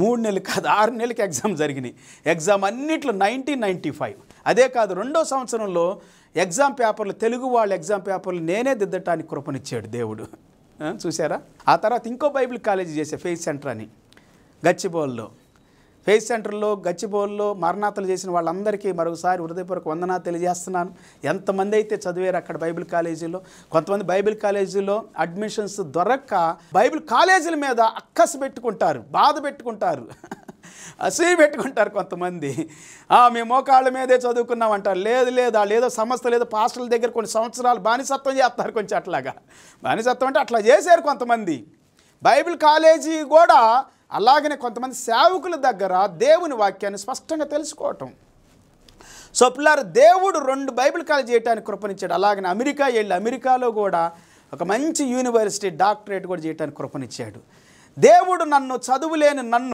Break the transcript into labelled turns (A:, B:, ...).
A: 3 నెలలు కాదు 6 నెలలకి ఎగ్జామ్ జరిగినాయి. ఎగ్జామ్ అన్నిట్లో 1995. అదే కాదు 2వ సంవత్సరంలో ఎగ్జామ్ పేపర్లు, తెలుగు వాళ్ళ ఎగ్జామ్ పేపర్లు నేనే దిద్దటానికి కృపనిచ్చాడు దేవుడు. చూసారా? ఆ తర్వాత ఇంకో బైబిల్ కాలేజీ చేసే, ఫెయిత్ సెంటర్ అని గచ్చిబౌలిలో. ఫెయిత్ సెంటర్లో గచ్చిబౌలిలో మరణాతలు చేసిన వాళ్ళందరికీ మరొకసారి హృదయపూర్వక వందనాలు తెలియజేస్తున్నాను. ఎంతమంది అయితే చదివారు అక్కడ బైబిల్ కాలేజీలో. కొంతమంది బైబిల్ కాలేజీలో అడ్మిషన్స్ దొరక్క బైబిల్ కాలేజీల మీద అక్కసు పెట్టుకుంటారు, బాధ పెట్టుకుంటారు, అసూయ పెట్టుకుంటారు. కొంతమంది మేము మోకాళ్ళ మీదే చదువుకున్నాం అంటారు. లేదు వాళ్ళు ఏదో సంస్థ లేదో పాస్టర్ల దగ్గర కొన్ని సంవత్సరాలు బానిసత్వం చేస్తారు. కొంచెం అట్లాగా బానిసత్వం అంటే అట్లా చేశారు కొంతమంది. బైబిల్ కాలేజీ కూడా అలాగనే కొంతమంది సేవకుల దగ్గర దేవుని వాక్యాన్ని స్పష్టంగా తెలుసుకోవటం. సో పిల్లలు, దేవుడు 2 బైబిల్ కాలేజీ చేయడానికి కృపనిచ్చాడు. అలాగనే అమెరికా వెళ్ళి అమెరికాలో కూడా ఒక మంచి యూనివర్సిటీ డాక్టరేట్ కూడా చేయడానికి కృపనిచ్చాడు. దేవుడు నన్ను, చదువులేని నన్ను